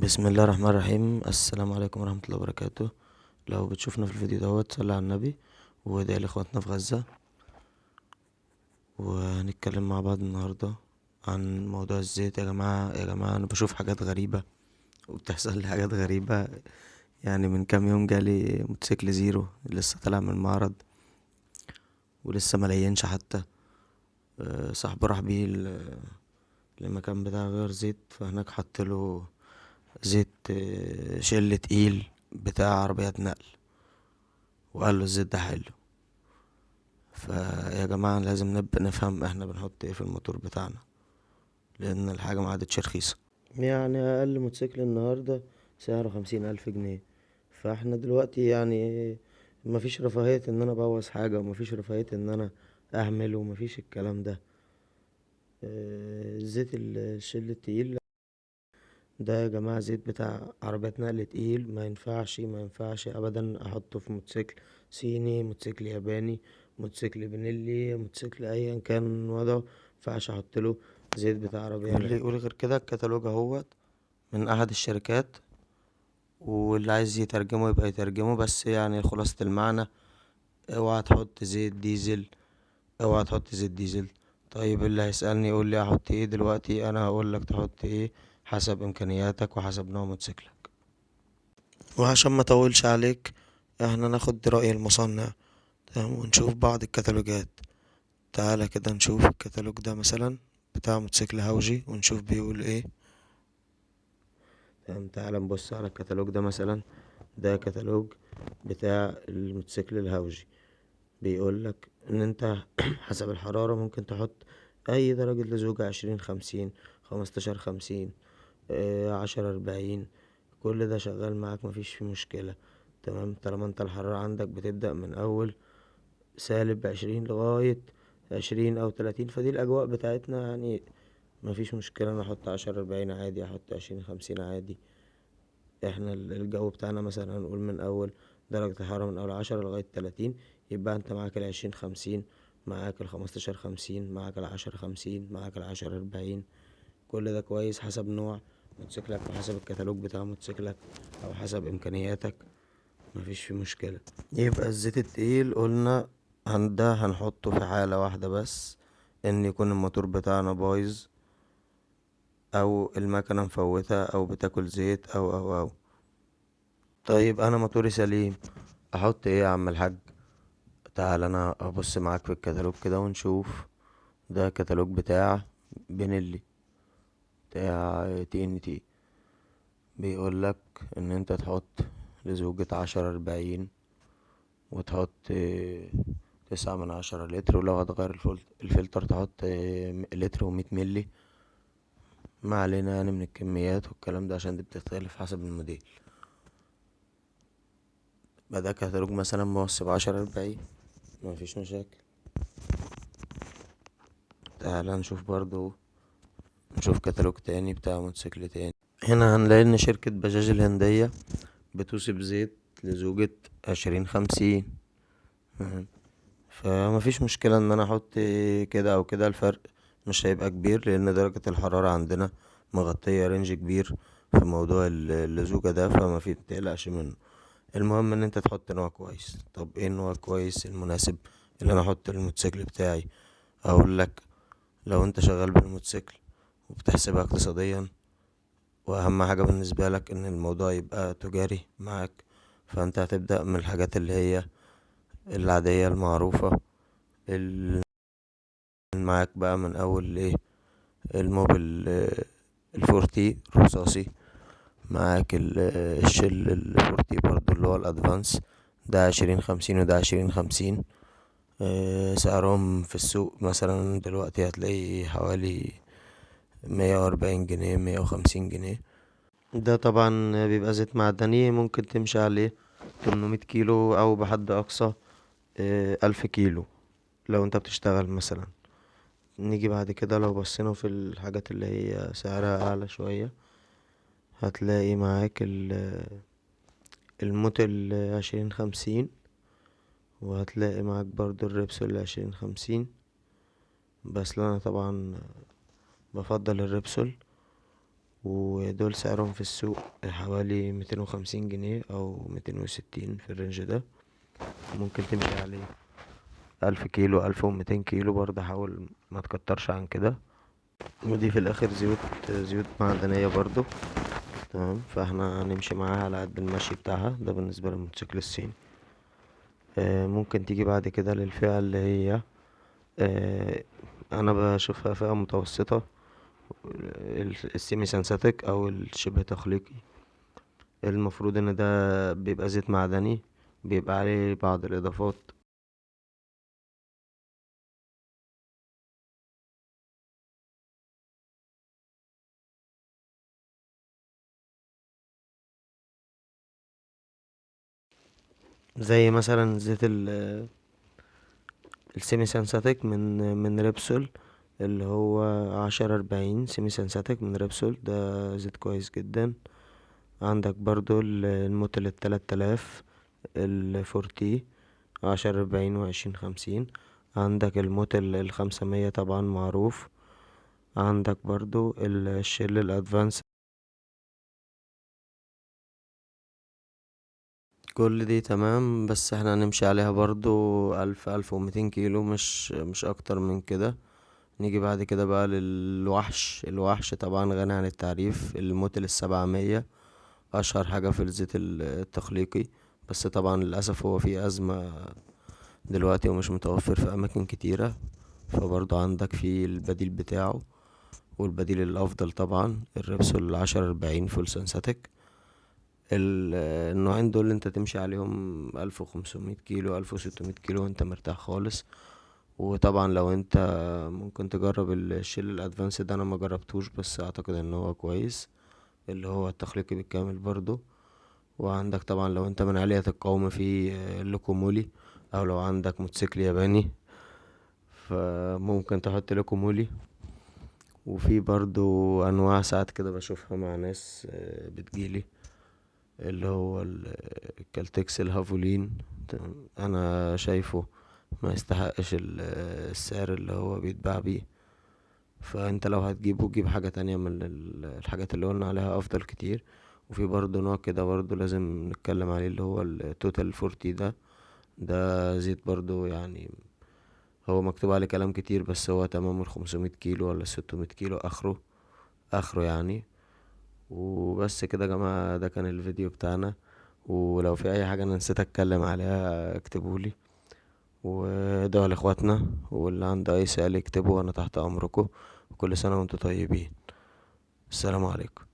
بسم الله الرحمن الرحيم. السلام عليكم ورحمة الله وبركاته. لو بتشوفنا في الفيديو دوت صلي على النبي وادعي لاخواتنا في غزة. وهنتكلم مع بعض النهاردة عن موضوع الزيت. يا جماعة انا بشوف حاجات غريبة وبتحصل لي حاجات غريبة. يعني من كام يوم جالي موتوسيكل زيرو لسه طالع من المعرض ولسه ملينش حتى. صاحبي راح بيه للمكان بتاع غير زيت، فهناك حطله زيت شل تقيل بتاع عربيات نقل، وقال له الزيت ده حلو. فيا جماعة لازم نبقى نفهم احنا بنحط ايه في الموتور بتاعنا، لان الحاجة ما عادتش رخيصة. يعني اقل موتوسيكل النهاردة سعره 50,000 جنيه. فاحنا دلوقتي يعني مفيش رفاهية ان انا ابوظ حاجة، ومفيش رفاهية ان انا اهمل، ومفيش الكلام ده. زيت الشل التقيل ده يا جماعة زيت بتاع عربيات نقل تقيل، ما ينفعش ابدا احطه في موتوسيكل صيني، موتوسيكل ياباني، موتوسيكل بنيلي، موتوسيكل ايا كان وضعه. مينفعش احطله زيت بتاع عربية واللي يقول غير كده الكتالوج اهوت من احد الشركات، واللي عايز يترجمه يبقى يترجمه، بس يعني خلاصة المعنى: اوعى تحط زيت ديزل، اوعى تحط زيت ديزل. طيب اللي هيسألني يقول لي احط ايه دلوقتي، انا هقول لك تحط ايه حسب امكانياتك وحسب نوع موتوسيكلك. وعشان ما اطولش عليك، احنا ناخد رأي المصنع، تمام، ونشوف بعض الكتالوجات. تعالى كده نشوف الكتالوج ده مثلا بتاع موتوسيكل هاوجي ونشوف بيقول ايه. تمام، تعالى نبص على الكتالوج ده مثلا. ده كتالوج بتاع الموتوسيكل الهاوجي. بيقول لك ان انت حسب الحرارة ممكن تحط اي درجة لزوجة: 20 50، 15 50، 10 40. كل ده شغال معاك، مفيش فيه مشكلة. تمام، طالما انت الحرارة عندك بتبدأ من اول -20 لغاية 20 أو 30، فدي الأجواء بتاعتنا يعني. مفيش مشكلة، أنا أحط 10 40 عادي، أحط 20 50 عادي. احنا الجو بتاعنا مثلا هنقول من أول درجة الحرارة من أول 10 لغاية 30. يبقى انت معاك ال20 50، معاك ال15 50، معاك ال10 50، معاك ال10 40. كل ده كويس حسب نوع موتوسيكلك وحسب الكتالوج بتاع موتوسيكلك أو حسب إمكانياتك. مفيش فيه مشكلة. يبقى الزيت التقيل قلنا ده هنحطه في حالة واحدة بس: ان يكون الموتور بتاعنا بايظ، او المكنة مفوتة، او بتاكل زيت، او. طيب انا موتوري سليم، احط ايه يا عم الحاج؟ تعال انا ابص معاك في الكتالوج كده ونشوف. ده كتالوج بتاع بنيلي، بتاع TNT. بيقولك ان انت تحط لزوجة 10 40، وتحط 9 من 10 لتر، ولو هتغير الفلتر تحط لتر و100 ملي. ما علينا يعني من الكميات والكلام ده، عشان دي بتختلف حسب الموديل. بدأ كتالوج مثلا موصي ب10 40، مفيش مشاكل. تعالى نشوف برضو، نشوف كتالوج تاني بتاع موتوسيكل تاني. هنا هنلاقي ان شركة بجاج الهندية بتوصي بزيت لزوجة 20 50. فمفيش مشكلة ان انا احط كده او كده. الفرق مش هيبقى كبير، لان درجة الحرارة عندنا مغطية رينج كبير في موضوع اللزوجة ده، فما في متقلقش منه. المهم ان انت تحط نوع كويس. طب ايه النوع الكويس المناسب اللي انا احط الموتوسيكل بتاعي؟ اقول لك: لو انت شغال بالموتوسيكل وبتحسبها اقتصاديا، واهم حاجة بالنسبة لك ان الموضوع يبقى تجاري معاك، فانت هتبدأ من الحاجات اللي هي العادية المعروفة. اللي معاك بقى من اول ايه: الموبل الفورتي الرصاصي، معاك الشل الفورتي برضو اللي هو الادفانس. ده 20 50 وده 20 50. سعرهم في السوق مثلا دلوقتي هتلاقي حوالي 140 جنيه، 150 جنيه. ده طبعا بيبقى زيت معدني، ممكن تمشي عليه 800 كيلو او بحد اقصى 1000 كيلو لو انت بتشتغل مثلا. نيجي بعد كده لو بصينا في الحاجات اللي هي سعرها اعلى شوية، هتلاقي معاك الموتل 20 50، وهتلاقي معاك برضو الريبسول 20 50. بس انا طبعا بفضل الريبسول. ودول سعرهم في السوق حوالي 250 جنيه او 260 في الرينج ده. ممكن تمشي عليه 1000 كيلو 1200 كيلو برضه، حاول ما تكترش عن كده. ودي في الاخر زيوت معدنية برضه. تمام، فاحنا هنمشي معاها على قد المشي بتاعها. ده بالنسبة للموتوسيكل الصيني. ممكن تيجي بعد كده للفئة اللي هي آه، انا بشوفها فئة متوسطة، السيمي سنساتيك او الشبه تخليقي. المفروض ان ده بيبقى زيت معدني، بيبقى عليه بعض الاضافات زي مثلا زيت السيمي سنساتيك من ريبسول، اللي هو 1040 سيمي سنساتيك من ريبسول. ده زيت كويس جدا. عندك برضو الموتيل 3000 الفورتي 1040 و2050. عندك الموتيل 500 طبعا معروف. عندك برضو الشيل الادفانس. كل دي تمام، بس احنا هنمشي عليها برضو 1200 كيلو، مش اكتر من كده. نيجي بعد كده بقى الوحش طبعا غني عن التعريف، الموتيل 700 اشهر حاجة في الزيت التخليقي. بس طبعا للأسف هو في أزمة دلوقتي ومش متوفر في أماكن كتيرة، فبرضو عندك في البديل بتاعه. والبديل الأفضل طبعا الريبسول 1040 فول سنساتيك. النوعين دول انت تمشي عليهم 1500 كيلو 1600 كيلو وانت مرتاح خالص. وطبعا لو انت ممكن تجرب الشيل الادفانس ده، انا ما جربتوش بس اعتقد ان هو كويس، اللي هو التخليقي بالكامل برضو. وعندك طبعا لو انت من عالية القوم في اللوكومولي، او لو عندك موتوسيكل ياباني فممكن تحط لوكومولي. وفي برضو انواع ساعات كده بشوفها مع ناس بتجيلي، اللي هو الكالتكس الهافولين. انا شايفه ما يستحقش السعر اللي هو بيتباع بيه. فانت لو هتجيبه جيب حاجة تانية من الحاجات اللي قلنا عليها افضل كتير. وفي برضه نوع كده برضه لازم نتكلم عليه، اللي هو التوتال فورتي ده زيت برضه يعني. هو مكتوب عليه كلام كتير، بس هو تمام 500 كيلو ولا 600 كيلو اخره يعني. وبس كده يا جماعة، ده كان الفيديو بتاعنا. ولو في اي حاجة انا نسيت اتكلم عليها اكتبولي، وادعوا لاخواتنا، واللي عنده اي سؤال يكتبه وانا تحت امركم. وكل سنة وانتم طيبين. السلام عليكم.